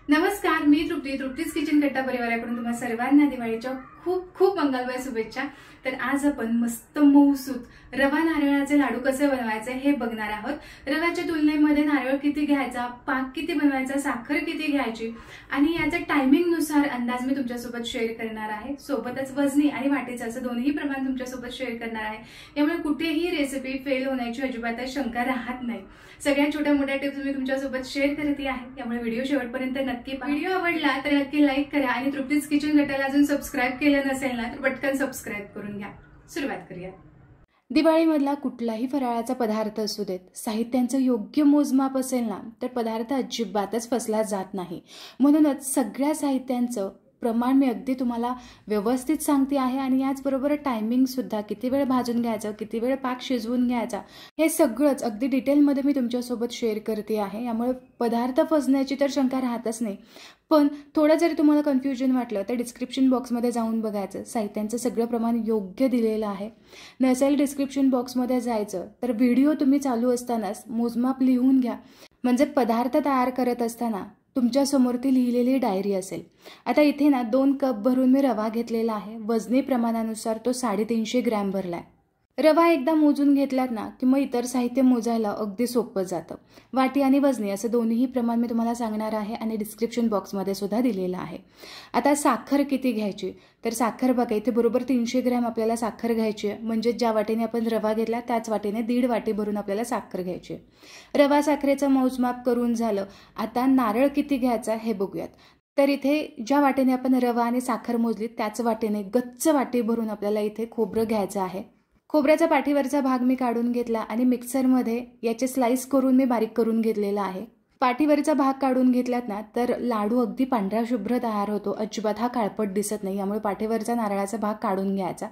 नमस्कार, मी तृप्तीज किचन कट्टा परिवाराकडून तुम्हा सर्वांना दिवाळीच्या खूप खूप मंगलमय शुभेच्छा। तर आज आपण मस्त मऊसूत रवा नारळाचे लाडू कसे बनवायचे हे बघणार आहोत। रव्याच्या तुलनेमध्ये नारळ किती घ्यायचा, पाक किती बनवायचा, साखर किती घ्यायची आणि याचा टायमिंग नुसार अंदाज मी तुमच्यासोबत शेअर करणार आहे। सोबतच वजनी आणि वाटीचं असं दोन्ही प्रमाण तुमच्यासोबत शेअर करणार आहे। यामुळे कुठेही रेसिपी फेल होण्याची अजिबात शंका राहत नाही। सगळ्या छोट्या मोठ्या टिप्स मी तुमच्यासोबत शेअर करते आहे, त्यामुळे व्हिडिओ शेवटपर्यंत नक्की पहा। व्हिडिओ आवडला तर नक्की लाईक करा आणि तृप्तीज किचन कट्टाला अजून सबस्क्राइब केलं नसेल ना तर पटकन सबस्क्राइब करून घ्या। सुरुवात करूया। दिवाळीमधला कुठलाही फराळाचा पदार्थ असू देत, साहित्यांचं योग्य मोजमाप असेल ना तर पदार्थ अजिबातच फसला जात नाही। म्हणूनच सगळ्या साहित्यांचं प्रमाण मी अगदी तुम्हाला व्यवस्थित सांगते आहे आणि याचबरोबर टायमिंग सुद्धा, किती वेळ भाजून घ्यायचं, किती वेळ पाक शिजवून घ्यायचा, हे सगळंच अगदी डिटेलमध्ये मी तुमच्यासोबत शेअर करते आहे। यामुळे पदार्थ फसण्याची तर शंका राहतच नाही। पण थोडं जरी तुम्हाला कन्फ्युजन वाटलं तर डिस्क्रिप्शन बॉक्समध्ये जाऊन बघायचं, साहित्यांचं सगळं प्रमाण योग्य दिलेलं आहे। नसेल डिस्क्रिप्शन बॉक्समध्ये जायचं तर व्हिडिओ तुम्ही चालू असतानाच मोजमाप लिहून घ्या, म्हणजे पदार्थ तयार करत असताना तुमच्या समोर ती लिहिलेली डायरी असेल। आता इथे ना 2 कप भरून मी रवा घेतलेला आहे। वजनी प्रमाणानुसार तो 350 ग्रॅम भरलाय। रवा एकदा मोजून घेतलात ना की मग इतर साहित्य मोजायला अगदी सोपं जातं। वाटी आणि वजनी असं दोन्ही प्रमाण मी तुम्हाला सांगणार आहे आणि डिस्क्रिप्शन बॉक्समध्ये सुद्धा दिलेलं आहे। आता साखर किती घ्यायची, तर साखर बघा इथे बरोबर 300 ग्रॅम आपल्याला साखर घ्यायची आहे। म्हणजे ज्या वाटीने आपण रवा घेतला त्याच वाटीने 1.5 वाटी भरून आपल्याला साखर घ्यायची आहे। रवा साखरेचं मोजमाप करून झालं। आता नारळ किती घ्यायचा हे बघूयात। तर इथे ज्या वाटीने आपण रवा आणि साखर मोजली त्याच वाटीने गच्च वाटी भरून आपल्याला इथे खोबरं घ्यायचं आहे। खोबऱ्याचा पाठीवरचा भाग मी काढून घेतला आणि मिक्सरमध्ये याचे स्लाइस करून मी बारीक करून घेतलेला आहे। पाठीवरचा भाग काढून घेतलात ना तर लाडू अगदी पांढरा शुभ्र तयार होतो, अजिबात हा काळपट दिसत नाही। यामुळे पाठीवरचा नारळाचा भाग काढून घ्यायचा।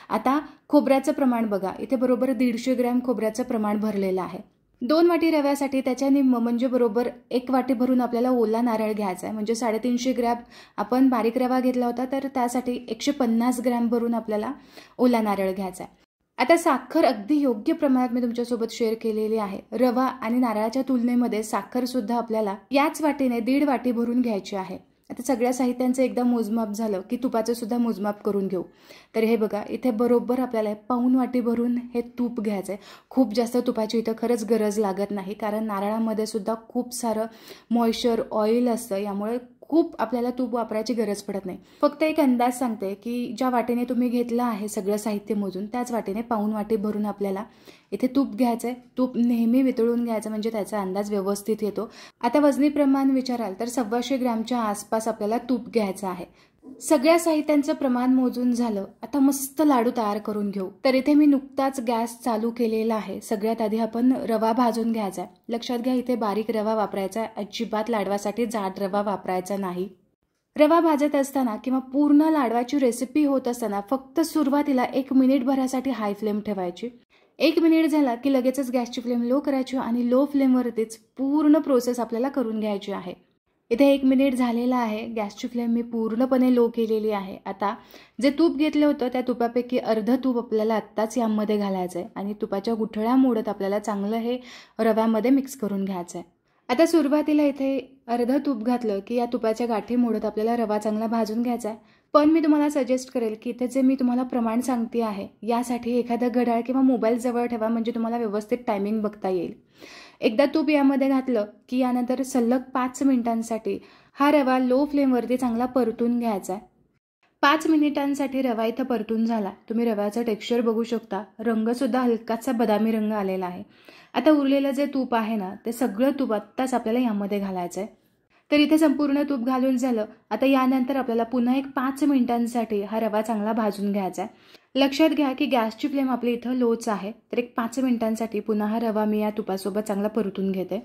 आता खोबऱ्याचं प्रमाण बघा, इथे बरोबर 150 ग्रॅम खोबऱ्याचं प्रमाण भरलेलं आहे। 2 वाटी रव्यासाठी त्याच्या निम्म म्हणजे बरोबर 1 वाटी भरून आपल्याला ओला नारळ घ्यायचा आहे। म्हणजे 350 ग्रॅम आपण बारीक रवा घेतला होता तर त्यासाठी 150 ग्रॅम भरून आपल्याला ओला नारळ घ्यायचा आहे। आता साखर अगदी योग्य प्रमाणात मी तुमच्यासोबत शेअर केलेली आहे। रवा आणि नारळाच्या तुलनेमध्ये साखर सुद्धा आपल्याला याच वाटीने 1.5 वाटी भरून घ्यायची आहे। आता सगळ्या साहित्यांचं एकदा मोजमाप झालं की तुपाचं सुद्धा मोजमाप करून घेऊ। तर हे बघा इथे बरोबर आपल्याला पाऊण वाटी भरून हे तूप घ्यायचं आहे। खूप जास्त तुपाची इथं खरंच गरज लागत नाही, कारण नारळामध्ये सुद्धा खूप सारं मॉइश्चर ऑइल असतं, यामुळे खूप आपल्याला तूप वापरायची गरज पडत नाही। फक्त एक अंदाज सांगते की ज्या वाटीने तुम्ही घेतलं आहे सगळं साहित्य मोजून त्याच वाटीने पाऊण वाटी भरून आपल्याला इथे तूप घ्यायचं आहे। तूप नेहमी वितळून घ्यायचं म्हणजे त्याचा अंदाज व्यवस्थित येतो। आता वजनी प्रमाण विचाराल तर 125 ग्रॅमच्या आसपास आपल्याला तूप घ्यायचं आहे। सगळ्या साहित्यांचं प्रमाण मोजून झालं। आता मस्त लाडू तयार करून घेऊ। तर इथे मी नुकताच गॅस चालू केलेला आहे। सगळ्यात आधी आपण रवा भाजून घ्यायचा आहे। लक्षात घ्या इथे बारीक रवा वापरायचा आहे, अजिबात लाडवासाठी जाड रवा वापरायचा नाही। रवा भाजत असताना किंवा पूर्ण लाडवाची रेसिपी होत असताना फक्त सुरुवातीला 1 मिनिट भरासाठी हाय फ्लेम ठेवायची। 1 मिनिट झाला की लगेचच गॅसची फ्लेम लो करायची आणि लो फ्लेमवरतीच पूर्ण प्रोसेस आपल्याला करून घ्यायची आहे। इथे 1 मिनिट झालेला आहे। गॅसची फ्लेम मी पूर्णपणे लो केलेली आहे। आता जे तूप घेतलं होतं त्या तुपापैकी अर्ध तूप आपल्याला आत्ताच यामध्ये घालायचं आहे आणि तुपाच्या गुठळ्या मोडत आपल्याला चांगलं हे रव्यामध्ये मिक्स करून घ्यायचं आहे। आता सुरुवातीला इथे अर्ध तूप घातलं की या तुपाच्या गाठी मोडत आपल्याला रवा चांगला भाजून घ्यायचा आहे। पण मी तुम्हाला सजेस्ट करेल की इथे जे मी तुम्हाला प्रमाण सांगते आहे यासाठी एखादा घड्याळ किंवा मोबाईल जवळ ठेवा, म्हणजे तुम्हाला व्यवस्थित टायमिंग बघता येईल। एकदा तूप यामध्ये घातलं की यानंतर सलग 5 मिनिटांसाठी हा रवा लो फ्लेमवरती चांगला परतून घ्यायचा आहे। 5 मिनिटांसाठी रवा इथं परतून झाला। तुम्ही रव्याचं टेक्स्चर बघू शकता, रंग सुद्धा हलकासा बदामी रंग आलेला आहे। आता उरलेलं जे तूप आहे ना ते सगळं तूप आत्ताच आपल्याला यामध्ये घालायचं आहे। तर इथे संपूर्ण तूप घालून झालं। आता यानंतर आपल्याला पुन्हा 5 मिनिटांसाठी हा रवा चांगला भाजून घ्यायचा आहे। लक्षात घ्या की गॅसची फ्लेम आपली इथं लोच आहे। तर 5 मिनिटांसाठी पुन्हा हा रवा मी या तुपासोबत चांगला परतून घेते।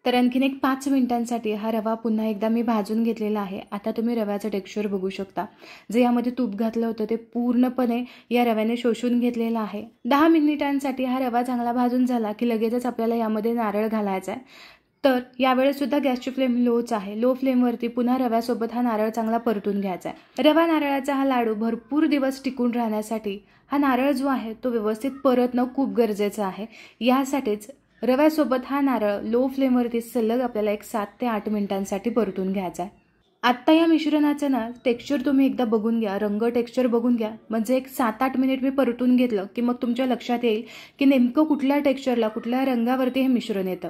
तर आणखीन 5 मिनिटांसाठी हा रवा पुन्हा एकदा मी भाजून घेतलेला आहे। आता तुम्ही रव्याचं टेक्स्चर बघू शकता, जे यामध्ये तूप घातलं होतं ते पूर्णपणे या रव्याने शोषून घेतलेलं आहे। 10 मिनिटांसाठी हा रवा चांगला भाजून झाला की लगेचच आपल्याला यामध्ये नारळ घालायचा आहे। तर यावेळेस सुद्धा गॅसची फ्लेम लोच आहे। लो फ्लेमवरती पुन्हा रव्यासोबत हा नारळ चांगला परतून घ्यायचा आहे। रवा नारळाचा हा लाडू भरपूर दिवस टिकून राहण्यासाठी हा नारळ जो आहे तो व्यवस्थित परतणं खूप गरजेचं आहे। यासाठीच रव्यासोबत हा नारळ लो फ्लेमवरती सलग आपल्याला एक 7 ते 8 मिनिटांसाठी परतून घ्यायचा आहे. आत्ता या मिश्रणाचं ना टेक्स्चर तुम्ही एकदा बघून घ्या, रंग टेक्स्चर बघून घ्या. म्हणजे एक 7-8 मिनिट मी परतून घेतलं की मग तुमच्या लक्षात येईल की नेमकं कुठल्या टेक्स्चरला, कुठल्या रंगावरती हे मिश्रण येतं.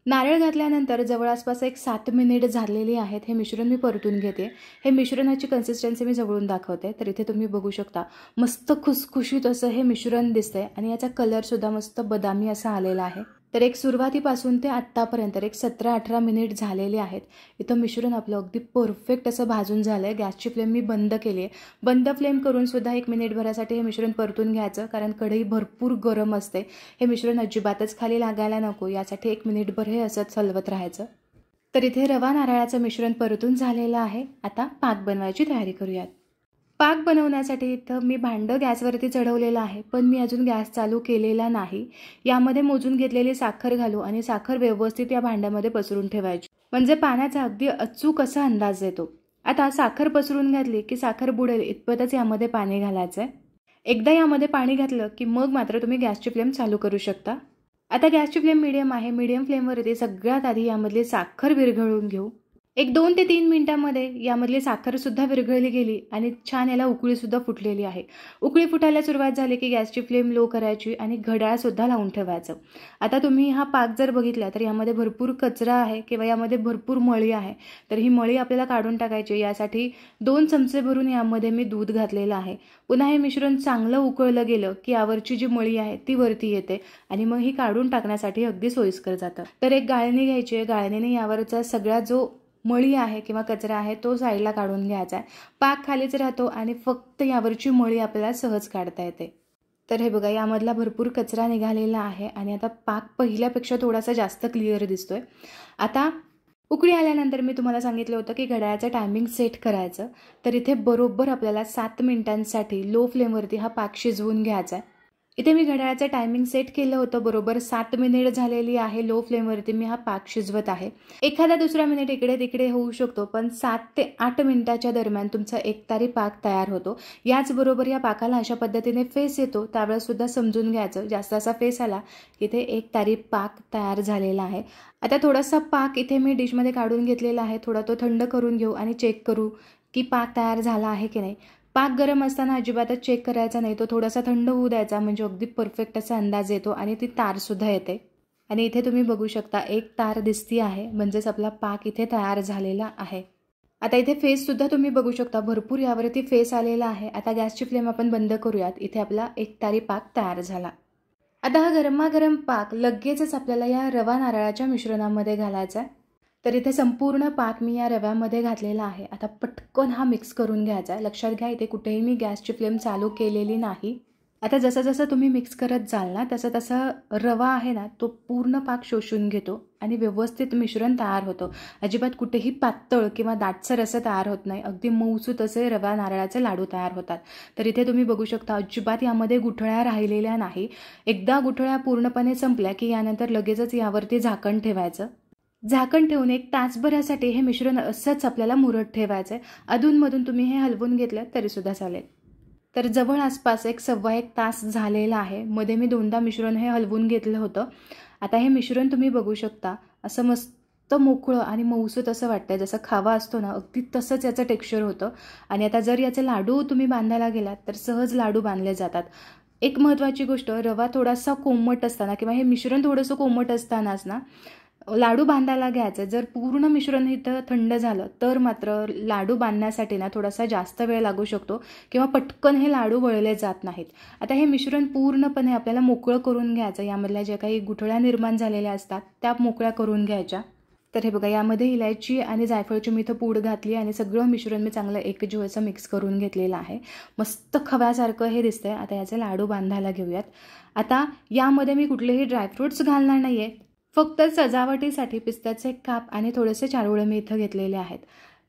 नारळ घातल्यानंतर जवळपास एक 7 मिनिट झालेली आहेत. हे मिश्रण मी परतून घेते. हे मिश्रणाची कन्सिस्टन्सी मी जवळून दाखवते. तर इथे तुम्ही बघू शकता मस्त खुसखुशीत असं हे मिश्रण दिसतंय आणि याचा कलरसुद्धा मस्त बदामी असा आलेला आहे. तर एक सुरुवातीपासून ते आत्तापर्यंत एक 17-18 मिनिट झालेले आहेत. इथं मिश्रण आपलं अगदी परफेक्ट असं भाजून झालं आहे. गॅसची फ्लेम मी बंद केली आहे. बंद फ्लेम करून सुद्धा 1 मिनिटभरासाठी हे मिश्रण परतून घ्यायचं, कारण कढई भरपूर गरम असते. हे मिश्रण अजिबातच खाली लागायला नको यासाठी 1 मिनिटभर हे असंच हलवत राहायचं. तर इथे रवा नारळाचं मिश्रण परतून झालेलं आहे. आता पाक बनवायची तयारी करूयात. पाक बनवण्यासाठी इथं मी भांडं गॅसवरती चढवलेलं आहे, पण मी अजून गॅस चालू केलेला नाही. यामध्ये मोजून घेतलेली साखर घालू आणि साखर व्यवस्थित या भांड्यामध्ये पसरून ठेवायची, म्हणजे पाण्याचा अगदी अचूक असा अंदाज येतो. आता साखर पसरून घातली की साखर बुडेल इतपतच यामध्ये पाणी घालायचं आहे. एकदा यामध्ये पाणी घातलं की मग मात्र तुम्ही गॅसची फ्लेम चालू करू शकता. आता गॅसची फ्लेम मीडियम आहे. मीडियम फ्लेमवरती सगळ्यात आधी यामधली साखर विरघळून घेऊ. एक 2 ते 3 मिनिटांमध्ये यामधली साखरसुद्धा विरघळली गेली आणि छान याला उकळीसुद्धा फुटलेली आहे. उकळी फुटायला सुरुवात झाली की गॅसची फ्लेम लो करायची आणि घड्याळसुद्धा लावून ठेवायचं. आता तुम्ही हा पाक जर बघितला तर यामध्ये भरपूर कचरा आहे किंवा यामध्ये भरपूर मळी आहे. तर ही मळी आपल्याला काढून टाकायची. यासाठी 2 चमचे भरून यामध्ये मी दूध घातलेलं आहे. पुन्हा हे मिश्रण चांगलं उकळलं गेलं की यावरची जी मळी आहे ती वरती येते आणि मग ही काढून टाकण्यासाठी अगदी सोयीस्कर जातं. तर एक गाळणी घ्यायची आहे. गाळणीने यावरचा सगळा जो मळी आहे किंवा कचरा आहे तो साईडला काढून घ्यायचा आहे. पाक खालीच राहतो आणि फक्त यावरची मळी आपल्याला सहज काढता येते. तर हे बघा, यामधला भरपूर कचरा निघालेला आहे आणि आता पाक पहिल्यापेक्षा थोडासा जास्त क्लिअर दिसतोय. आता उकळी आल्यानंतर मी तुम्हाला सांगितलं होतं की घड्याळाचं टायमिंग सेट करायचं. तर इथे बरोबर आपल्याला 7 मिनिटांसाठी लो फ्लेमवरती हा पाक शिजवून घ्यायचा आहे. इथे मी घड्याळाचं टायमिंग सेट केलं होतं. बरोबर 7 मिनिट झालेली आहे. लो फ्लेमवरती मी हा पाक शिजवत आहे. एखादा दुसरा मिनिट इकडे तिकडे होऊ शकतो, पण 7 ते 8 मिनिटाच्या दरम्यान तुमचा एकतारी पाक तयार होतो. याचबरोबर या पाकाला अशा पद्धतीने फेस येतो, त्यावेळेस सुद्धा समजून घ्यायचं. जास्त असा फेस आला की इथे एकतारी पाक तयार झालेला आहे. आता थोडासा पाक इथे मी डिशमध्ये काढून घेतलेला आहे. थोडा तो थंड करून घेऊ आणि चेक करू की पाक तयार झाला आहे की नाही. पाक गरम असताना अजिबातच चेक करायचा नाही, तो थोडासा थंड होऊ द्यायचा, म्हणजे अगदी परफेक्ट असा अंदाज येतो आणि ती तारसुद्धा येते. आणि इथे तुम्ही बघू शकता एक तार दिसती आहे, म्हणजेच आपला पाक इथे तयार झालेला आहे. आता इथे फेससुद्धा तुम्ही बघू शकता, भरपूर यावरती फेस आलेला आहे. आता गॅसची फ्लेम आपण बंद करूयात. इथे आपला एकतारी पाक तयार झाला. आता हा गरमागरम पाक लगेचच आपल्याला या रवा नारळाच्या मिश्रणामध्ये घालायचा आहे. तर इथे संपूर्ण पाक मी या रव्यामध्ये घातलेला आहे. आता पटकन हा मिक्स करून घ्यायचा आहे. लक्षात घ्या, इथे कुठेही मी गॅसची फ्लेम चालू केलेली नाही. आता जसं जसं तुम्ही मिक्स करत जाल ना, तसं तसं रवा आहे ना तो पूर्ण पाक शोषून घेतो आणि व्यवस्थित मिश्रण तयार होतं. अजिबात कुठेही पातळ किंवा दाटसर असं तयार होत नाही. अगदी मऊसूत असे रवा नारळाचे लाडू तयार होतात. तर इथे तुम्ही बघू शकता अजिबात यामध्ये गुठळ्या राहिलेल्या नाही. एकदा गुठळ्या पूर्णपणे संपल्या की यानंतर लगेचच यावरती झाकण ठेवायचं. झाकण ठेवून 1 तासभरासाठी हे मिश्रण असंच आपल्याला मुरत ठेवायचं आहे. अधूनमधून तुम्ही हे हलवून घेतलं तरीसुद्धा चालेल. तर जवळ आसपास 1-1.25 तास झालेला आहे. मध्ये मी 2दा मिश्रण हे हलवून घेतलं होतं. आता हे मिश्रण तुम्ही बघू शकता, असं मस्त मोकळं आणि मऊसूत असं वाटतं. जसं खावा असतो ना, अगदी तसंच याचं टेक्स्चर होतं. आणि आता जर याचे लाडू तुम्ही बांधायला गेलात तर सहज लाडू बांधले जातात. एक महत्त्वाची गोष्ट, रवा थोडासा कोमट असताना किंवा हे मिश्रण थोडंसं कोमट असतानाच ना लाडू बांधायला घ्यायचं. जर पूर्ण मिश्रण इथं थंड झालं तर मात्र लाडू बांधण्यासाठी ना थोडासा जास्त वेळ लागू शकतो किंवा पटकन हे लाडू वळले जात नाहीत. आता हे मिश्रण पूर्णपणे आपल्याला मोकळं करून घ्यायचं. यामधल्या ज्या काही गुठळ्या निर्माण झालेल्या असतात त्या मोकळ्या करून घ्यायच्या. तर हे बघा, यामध्ये इलायची आणि जायफळची मी इथं पूड घातली आणि सगळं मिश्रण मी चांगलं एकजीव असं मिक्स करून घेतलेलं आहे. मस्त खव्यासारखं हे दिसतंय. आता याचे लाडू बांधायला घेऊयात. आता यामध्ये मी कुठलेही ड्रायफ्रूट्स घालणार नाही आहे. फक्त सजावटीसाठी पिस्त्याचे काप आणि थोडेसे चारोळे मी इथं घेतलेले आहेत.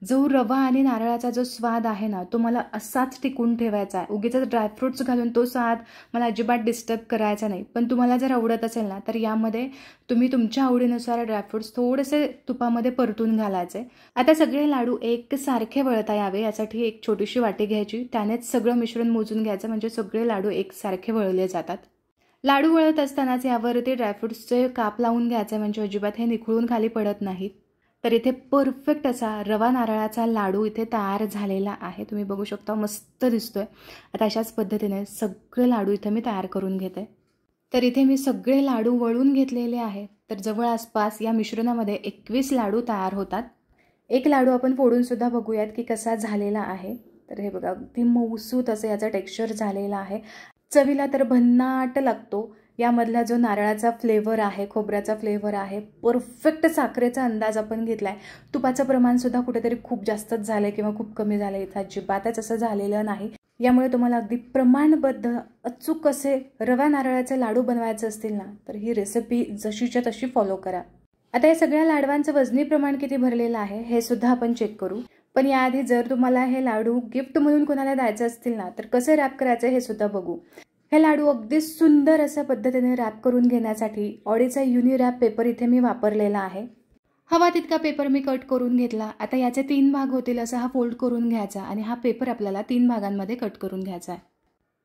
जो रवा आणि नारळाचा जो स्वाद आहे ना तो मला असाच टिकून ठेवायचा आहे. उगीच ड्रायफ्रूट्स घालून तो स्वाद मला अजिबात डिस्टर्ब करायचा नाही. पण तुम्हाला जर आवडत असेल ना तर यामध्ये तुम्ही तुमच्या आवडीनुसार ड्रायफ्रूट्स थोडेसे तुपामध्ये परतून घालायचे. आता सगळे लाडू एकसारखे वळता यावे यासाठी एक छोटीशी वाटी घ्यायची, त्यानेच सगळं मिश्रण मोजून घ्यायचं, म्हणजे सगळे लाडू एकसारखे वळले जातात. लाडू वळत असतानाच यावरती ड्रायफ्रुट्सचे काप लावून घ्यायचे, म्हणजे अजिबात हे निखळून खाली पडत नाहीत. तर इथे परफेक्ट असा रवा नारळाचा लाडू इथे तयार झालेला आहे. तुम्ही बघू शकता, मस्त दिसतोय. आता अशाच पद्धतीने सगळे लाडू इथे मी तयार करून घेते. तर इथे मी सगळे लाडू वळून घेतलेले आहे. तर जवळ आसपास या मिश्रणामध्ये 21 लाडू तयार होतात. एक लाडू आपण फोडून सुद्धा बघूयात की कसा झालेला आहे. तर हे बघा, अगदी मऊसूत असं याचा टेक्स्चर झालेला आहे. चवीला तर भन्नाट लागतो. यामधला जो नारळाचा फ्लेवर आहे, खोबऱ्याचा फ्लेवर आहे, परफेक्ट साखरेचा अंदाज आपण घेतलाय. तुपाचं प्रमाणसुद्धा कुठेतरी खूप जास्तच झालं आहे किंवा खूप कमी झालं आहे, इथं अजिबातच असं झालेलं नाही. यामुळे तुम्हाला अगदी प्रमाणबद्ध अचूक असे रवा नारळाचे लाडू बनवायचे असतील ना, तर ही रेसिपी जशीच्या तशी फॉलो करा. आता या सगळ्या लाडवांचं वजनी प्रमाण किती भरलेलं आहे हे सुद्धा आपण चेक करू. पण याआधी जर तुम्हाला हे लाडू गिफ्ट म्हणून कोणाला द्यायचे असतील ना, तर कसे रॅप करायचे हे सुद्धा बघू. हे लाडू अगदी सुंदर अशा पद्धतीने रॅप करून घेण्यासाठी ऑडीचा युनी रॅप पेपर इथे मी वापरलेला आहे. हवा तितका पेपर मी कट करून घेतला. आता याचे 3 भाग होतील असा हा फोल्ड करून घ्यायचा आणि हा पेपर आपल्याला 3 भागांमध्ये कट करून घ्यायचा आहे.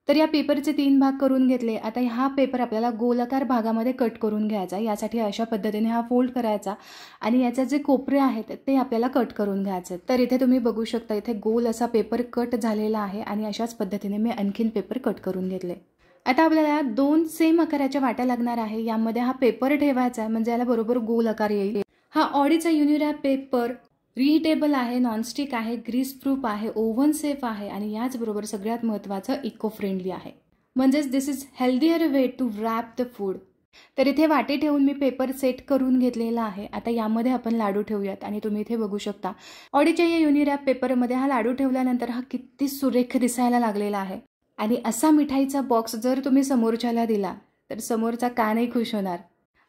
तर या पेपरचे 3 भाग करून घेतले. आता हा पेपर आपल्याला गोलाकार भागामध्ये कट करून घ्यायचा. यासाठी अशा पद्धतीने हा फोल्ड करायचा आणि याचे जे कोपरे आहेत ते आपल्याला कट करून घ्यायचे. तर इथे तुम्ही बघू शकता, इथे गोल असा पेपर कट झालेला आहे आणि अशाच पद्धतीने मी आणखीन पेपर कट करून घेतले. आता आपल्याला 2 सेम आकाराच्या वाट्या लागणार आहे. यामध्ये हा पेपर ठेवायचा आहे, म्हणजे याला बरोबर गोल आकार येईल. हा ऑडीचा युनी रॅप पेपर रिहिटेबल आहे, नॉनस्टिक आहे, ग्रीस प्रूफ आहे, ओव्हन सेफ आहे आणि याचबरोबर सगळ्यात महत्त्वाचं इको फ्रेंडली आहे. म्हणजेच this is healthier way to wrap the food. तर इथे वाटे ठेवून मी पेपर सेट करून घेतलेला आहे. आता यामध्ये आपण लाडू ठेवूयात आणि तुम्ही इथे बघू शकता, ऑडीच्या या युनी रॅप पेपरमध्ये हा लाडू ठेवल्यानंतर हा किती सुरेख दिसायला लागलेला आहे. आणि असा मिठाईचा बॉक्स जर तुम्ही समोरच्याला दिला तर समोरचा का नाही खुश होणार.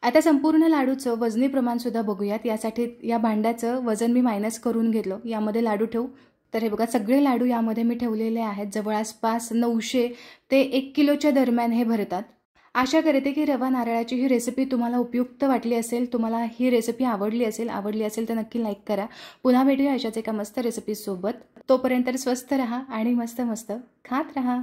आता संपूर्ण लाडूचं वजनी प्रमाण सुद्धा बघूयात. यासाठी या भांड्याचं वजन मी मायनस करून घेतलं. यामध्ये लाडू ठेवू. तर हे बघा, सगळे लाडू यामध्ये मी ठेवलेले आहेत. जवळपास 900 ते 1 किलोच्या दरम्यान हे भरतात. आशा करते की रवा नारळाची ही रेसिपी तुम्हाला उपयुक्त वाटली असेल, तुम्हाला ही रेसिपी आवडली असेल तर नक्की लाईक करा. पुन्हा भेटूया अशाच एका मस्त रेसिपीसोबत. तोपर्यंत स्वस्थ रहा आणि मस्त मस्त खात रहा.